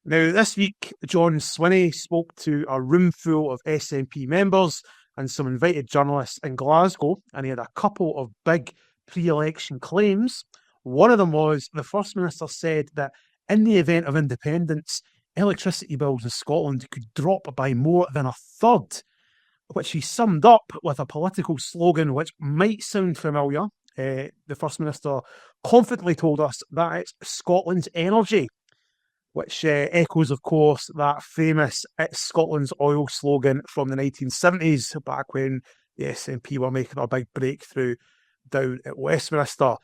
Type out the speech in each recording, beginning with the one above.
Now, this week, John Swinney spoke to a room full of SNP members and some invited journalists in Glasgow, and he had a couple of big pre-election claims. One of them was the First Minister said that in the event of independence, electricity bills in Scotland could drop by more than a third, which he summed up with a political slogan which might sound familiar. The First Minister confidently told us that it's Scotland's energy, which echoes, of course, that famous "It's Scotland's oil" slogan from the 1970s, back when the SNP were making a big breakthrough down at Westminster.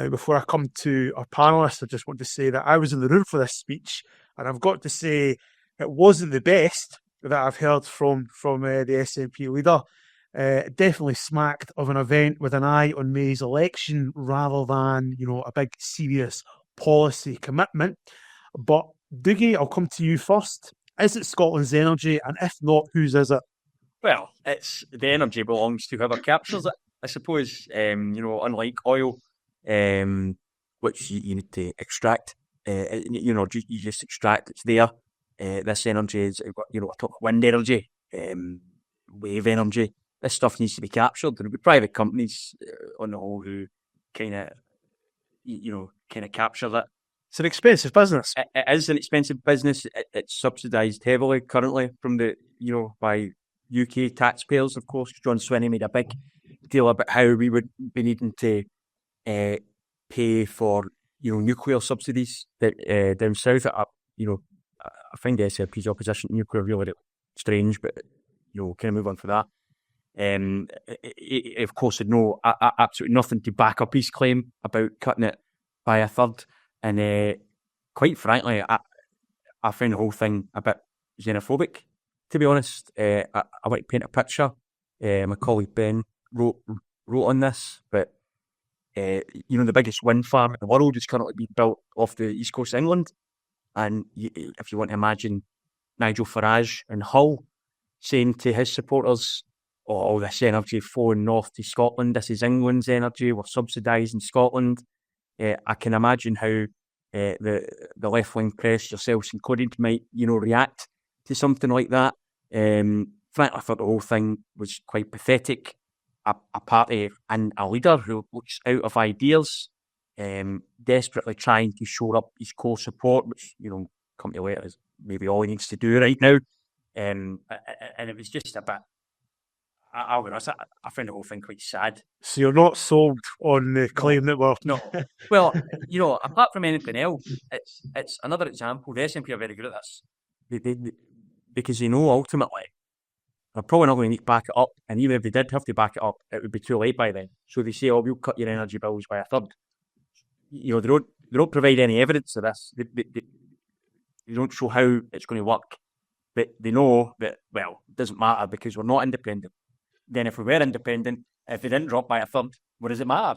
Before I come to our panellists, I just want to say that I was in the room for this speech, and I've got to say it wasn't the best that I've heard from the SNP leader. It definitely smacked of an event with an eye on May's election rather than, a big serious policy commitment. But Dougie, I'll come to you first. Is it Scotland's energy? And if not, whose is it? Well, it's the energy belongs to whoever captures it. I suppose, unlike oil, which you need to extract, you just extract, it's there. This energy is, I talk wind energy, wave energy. This stuff needs to be captured. There'll be private companies on the whole who kind of capture that. It's an expensive business. It is an expensive business. It's subsidised heavily currently from by UK taxpayers, of course. John Swinney made a big deal about how we would be needing to pay for, nuclear subsidies that down south. I find the SLP's opposition to nuclear really strange, but kind of move on for that. He, of course, had absolutely nothing to back up his claim about cutting it by a third. And quite frankly, I find the whole thing a bit xenophobic, to be honest. I want to paint a picture. My colleague Ben wrote on this, but the biggest wind farm in the world is currently being built off the east coast of England. And if you want to imagine Nigel Farage in Hull saying to his supporters, "Oh, this energy flowing north to Scotland, this is England's energy, we're subsidising Scotland." I can imagine how the left-wing press, yourselves included, might react to something like that. Frankly, I thought the whole thing was quite pathetic. A party and a leader who looks out of ideas, desperately trying to shore up his core support, which come to later is maybe all he needs to do right now. And it was just a bit. I'll be honest, I found the whole thing quite sad. So you're not sold on the claim that we're... No. Well, apart from anything else, it's another example. The SNP are very good at this. Because they know ultimately they're probably not going to need to back it up. And even if they did have to back it up, it would be too late by then. So they say, we'll cut your energy bills by a third. They don't provide any evidence of this. They don't show how it's going to work. But they know that, well, it doesn't matter because we're not independent. Then if we were independent, if they didn't drop by a third, what does it matter?